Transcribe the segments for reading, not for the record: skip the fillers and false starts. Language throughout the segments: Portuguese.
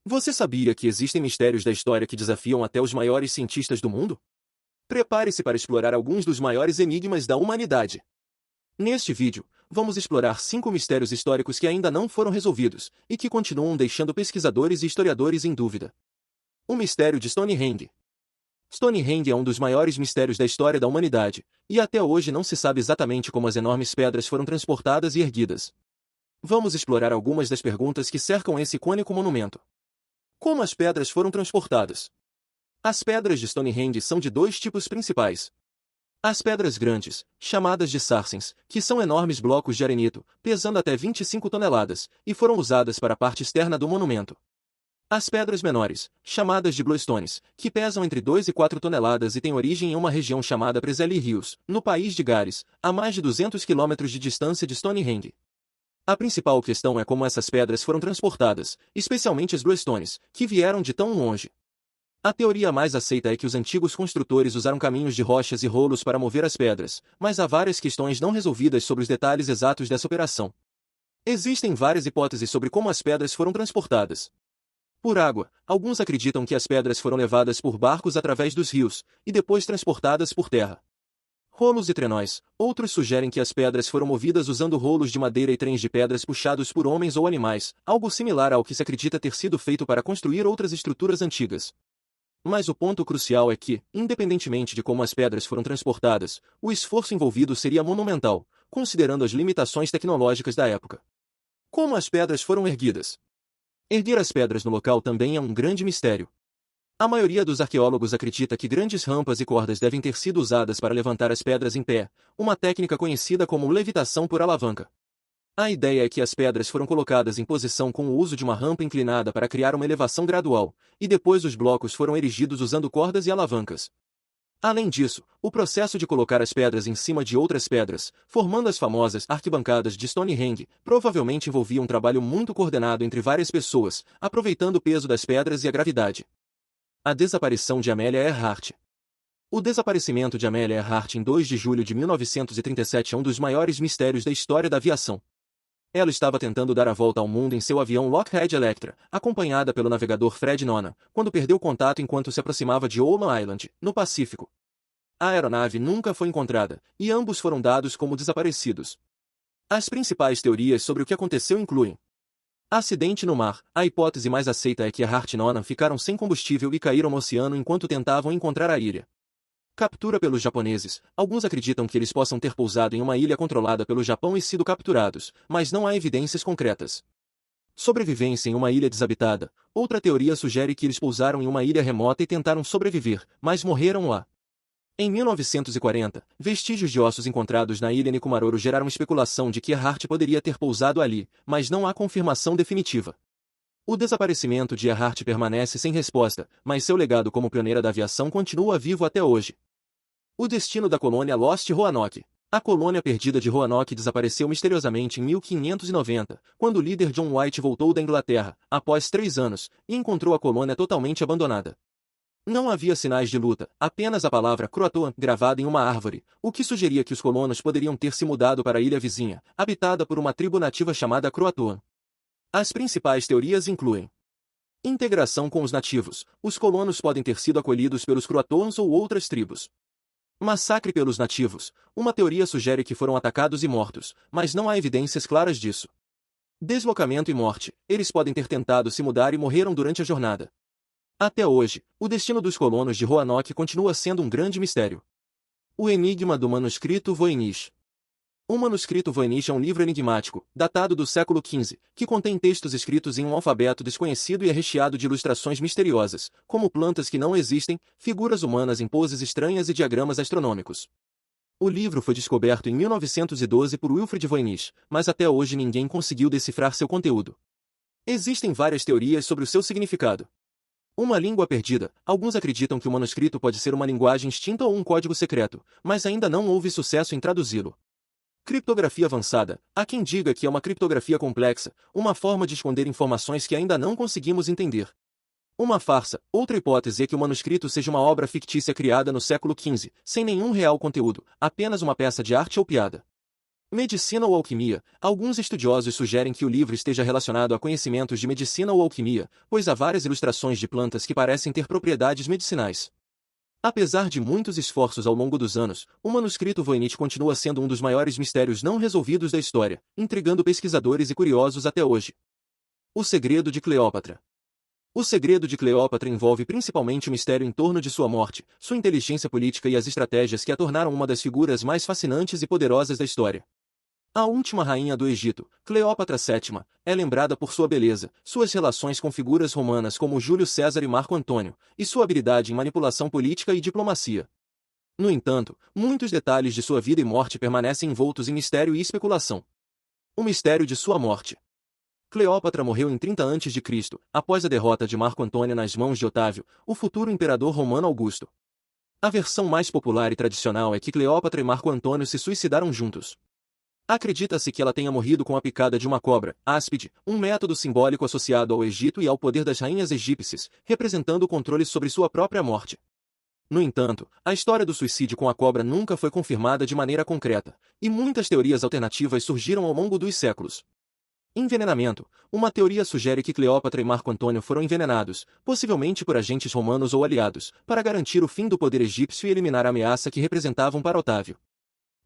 Você sabia que existem mistérios da história que desafiam até os maiores cientistas do mundo? Prepare-se para explorar alguns dos maiores enigmas da humanidade. Neste vídeo, vamos explorar 5 mistérios históricos que ainda não foram resolvidos e que continuam deixando pesquisadores e historiadores em dúvida. O mistério de Stonehenge. Stonehenge é um dos maiores mistérios da história da humanidade, e até hoje não se sabe exatamente como as enormes pedras foram transportadas e erguidas. Vamos explorar algumas das perguntas que cercam esse icônico monumento. Como as pedras foram transportadas? As pedras de Stonehenge são de 2 tipos principais. As pedras grandes, chamadas de sarsens, que são enormes blocos de arenito, pesando até 25 toneladas, e foram usadas para a parte externa do monumento. As pedras menores, chamadas de bluestones, que pesam entre 2 e 4 toneladas e têm origem em uma região chamada Preseli Hills, no país de Gales, a mais de 200 quilômetros de distância de Stonehenge. A principal questão é como essas pedras foram transportadas, especialmente as bluestones, que vieram de tão longe. A teoria mais aceita é que os antigos construtores usaram caminhos de rochas e rolos para mover as pedras, mas há várias questões não resolvidas sobre os detalhes exatos dessa operação. Existem várias hipóteses sobre como as pedras foram transportadas. Por água, alguns acreditam que as pedras foram levadas por barcos através dos rios, e depois transportadas por terra. Rolos e trenóis, outros sugerem que as pedras foram movidas usando rolos de madeira e trens de pedras puxados por homens ou animais, algo similar ao que se acredita ter sido feito para construir outras estruturas antigas. Mas o ponto crucial é que, independentemente de como as pedras foram transportadas, o esforço envolvido seria monumental, considerando as limitações tecnológicas da época. Como as pedras foram erguidas? Erguer as pedras no local também é um grande mistério. A maioria dos arqueólogos acredita que grandes rampas e cordas devem ter sido usadas para levantar as pedras em pé, uma técnica conhecida como levitação por alavanca. A ideia é que as pedras foram colocadas em posição com o uso de uma rampa inclinada para criar uma elevação gradual, e depois os blocos foram erigidos usando cordas e alavancas. Além disso, o processo de colocar as pedras em cima de outras pedras, formando as famosas arquibancadas de Stonehenge, provavelmente envolvia um trabalho muito coordenado entre várias pessoas, aproveitando o peso das pedras e a gravidade. A desaparição de Amelia Earhart. O desaparecimento de Amelia Earhart em 2 de julho de 1937 é um dos maiores mistérios da história da aviação. Ela estava tentando dar a volta ao mundo em seu avião Lockheed Electra, acompanhada pelo navegador Fred Nona, quando perdeu contato enquanto se aproximava de Oman Island, no Pacífico. A aeronave nunca foi encontrada, e ambos foram dados como desaparecidos. As principais teorias sobre o que aconteceu incluem: acidente no mar. A hipótese mais aceita é que Earhart e Nona ficaram sem combustível e caíram no oceano enquanto tentavam encontrar a ilha. Captura pelos japoneses. Alguns acreditam que eles possam ter pousado em uma ilha controlada pelo Japão e sido capturados, mas não há evidências concretas. Sobrevivência em uma ilha desabitada. Outra teoria sugere que eles pousaram em uma ilha remota e tentaram sobreviver, mas morreram lá. Em 1940, vestígios de ossos encontrados na ilha Nikumaroro geraram especulação de que Earhart poderia ter pousado ali, mas não há confirmação definitiva. O desaparecimento de Earhart permanece sem resposta, mas seu legado como pioneira da aviação continua vivo até hoje. O destino da colônia Lost Roanoke. A colônia perdida de Roanoke desapareceu misteriosamente em 1590, quando o líder John White voltou da Inglaterra, após 3 anos, e encontrou a colônia totalmente abandonada. Não havia sinais de luta, apenas a palavra Croatoan gravada em uma árvore, o que sugeria que os colonos poderiam ter se mudado para a ilha vizinha, habitada por uma tribo nativa chamada Croatoan. As principais teorias incluem: integração com os nativos. Os colonos podem ter sido acolhidos pelos Croatoans ou outras tribos. Massacre pelos nativos. Uma teoria sugere que foram atacados e mortos, mas não há evidências claras disso. Deslocamento e morte. Eles podem ter tentado se mudar e morreram durante a jornada. Até hoje, o destino dos colonos de Roanoke continua sendo um grande mistério. O enigma do manuscrito Voynich. O manuscrito Voynich é um livro enigmático, datado do século XV, que contém textos escritos em um alfabeto desconhecido e é recheado de ilustrações misteriosas, como plantas que não existem, figuras humanas em poses estranhas e diagramas astronômicos. O livro foi descoberto em 1912 por Wilfrid Voynich, mas até hoje ninguém conseguiu decifrar seu conteúdo. Existem várias teorias sobre o seu significado. Uma língua perdida. Alguns acreditam que o manuscrito pode ser uma linguagem extinta ou um código secreto, mas ainda não houve sucesso em traduzi-lo. Criptografia avançada. Há quem diga que é uma criptografia complexa, uma forma de esconder informações que ainda não conseguimos entender. Uma farsa. Outra hipótese é que o manuscrito seja uma obra fictícia criada no século XV, sem nenhum real conteúdo, apenas uma peça de arte ou piada. Medicina ou alquimia. Alguns estudiosos sugerem que o livro esteja relacionado a conhecimentos de medicina ou alquimia, pois há várias ilustrações de plantas que parecem ter propriedades medicinais. Apesar de muitos esforços ao longo dos anos, o manuscrito Voynich continua sendo um dos maiores mistérios não resolvidos da história, intrigando pesquisadores e curiosos até hoje. O segredo de Cleópatra. O segredo de Cleópatra envolve principalmente o mistério em torno de sua morte, sua inteligência política e as estratégias que a tornaram uma das figuras mais fascinantes e poderosas da história. A última rainha do Egito, Cleópatra VII, é lembrada por sua beleza, suas relações com figuras romanas como Júlio César e Marco Antônio, e sua habilidade em manipulação política e diplomacia. No entanto, muitos detalhes de sua vida e morte permanecem envoltos em mistério e especulação. O mistério de sua morte. Cleópatra morreu em 30 a.C., após a derrota de Marco Antônio nas mãos de Otávio, o futuro imperador romano Augusto. A versão mais popular e tradicional é que Cleópatra e Marco Antônio se suicidaram juntos. Acredita-se que ela tenha morrido com a picada de uma cobra, áspide, um método simbólico associado ao Egito e ao poder das rainhas egípcias, representando o controle sobre sua própria morte. No entanto, a história do suicídio com a cobra nunca foi confirmada de maneira concreta, e muitas teorias alternativas surgiram ao longo dos séculos. Envenenamento. Uma teoria sugere que Cleópatra e Marco Antônio foram envenenados, possivelmente por agentes romanos ou aliados, para garantir o fim do poder egípcio e eliminar a ameaça que representavam para Otávio.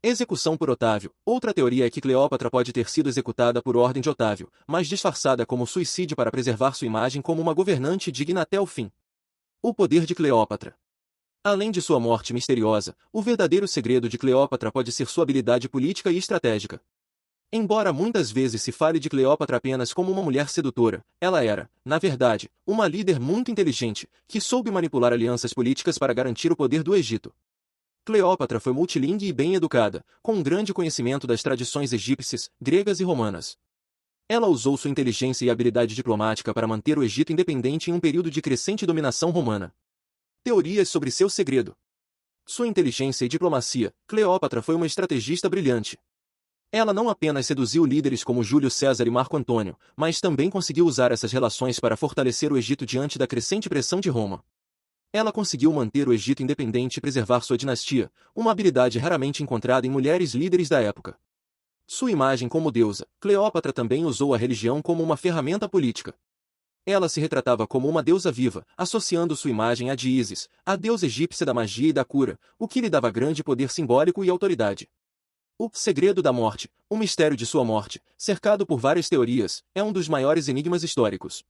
Execução por Otávio. Outra teoria é que Cleópatra pode ter sido executada por ordem de Otávio, mas disfarçada como suicídio para preservar sua imagem como uma governante digna até o fim. O poder de Cleópatra. Além de sua morte misteriosa, o verdadeiro segredo de Cleópatra pode ser sua habilidade política e estratégica. Embora muitas vezes se fale de Cleópatra apenas como uma mulher sedutora, ela era, na verdade, uma líder muito inteligente, que soube manipular alianças políticas para garantir o poder do Egito. Cleópatra foi multilingüe e bem educada, com um grande conhecimento das tradições egípcias, gregas e romanas. Ela usou sua inteligência e habilidade diplomática para manter o Egito independente em um período de crescente dominação romana. Teorias sobre seu segredo. Sua inteligência e diplomacia. Cleópatra foi uma estrategista brilhante. Ela não apenas seduziu líderes como Júlio César e Marco Antônio, mas também conseguiu usar essas relações para fortalecer o Egito diante da crescente pressão de Roma. Ela conseguiu manter o Egito independente e preservar sua dinastia, uma habilidade raramente encontrada em mulheres líderes da época. Sua imagem como deusa. Cleópatra também usou a religião como uma ferramenta política. Ela se retratava como uma deusa viva, associando sua imagem à de Ísis, a deusa egípcia da magia e da cura, o que lhe dava grande poder simbólico e autoridade. O segredo da morte, o mistério de sua morte, cercado por várias teorias, é um dos maiores enigmas históricos.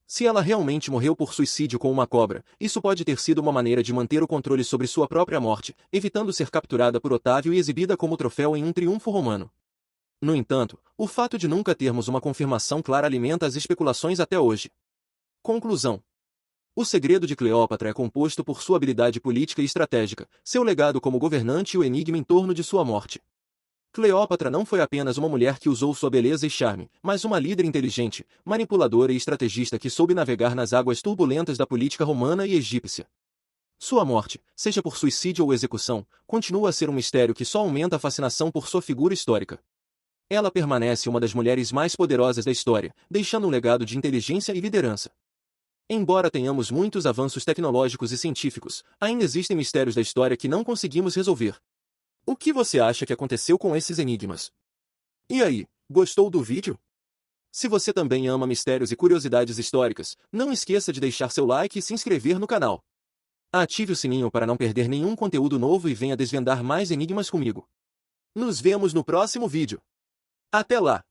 Se ela realmente morreu por suicídio com uma cobra, isso pode ter sido uma maneira de manter o controle sobre sua própria morte, evitando ser capturada por Otávio e exibida como troféu em um triunfo romano. No entanto, o fato de nunca termos uma confirmação clara alimenta as especulações até hoje. Conclusão. O segredo de Cleópatra é composto por sua habilidade política e estratégica, seu legado como governante e o enigma em torno de sua morte. Cleópatra não foi apenas uma mulher que usou sua beleza e charme, mas uma líder inteligente, manipuladora e estrategista que soube navegar nas águas turbulentas da política romana e egípcia. Sua morte, seja por suicídio ou execução, continua a ser um mistério que só aumenta a fascinação por sua figura histórica. Ela permanece uma das mulheres mais poderosas da história, deixando um legado de inteligência e liderança. Embora tenhamos muitos avanços tecnológicos e científicos, ainda existem mistérios da história que não conseguimos resolver. O que você acha que aconteceu com esses enigmas? E aí, gostou do vídeo? Se você também ama mistérios e curiosidades históricas, não esqueça de deixar seu like e se inscrever no canal. Ative o sininho para não perder nenhum conteúdo novo e venha desvendar mais enigmas comigo. Nos vemos no próximo vídeo. Até lá!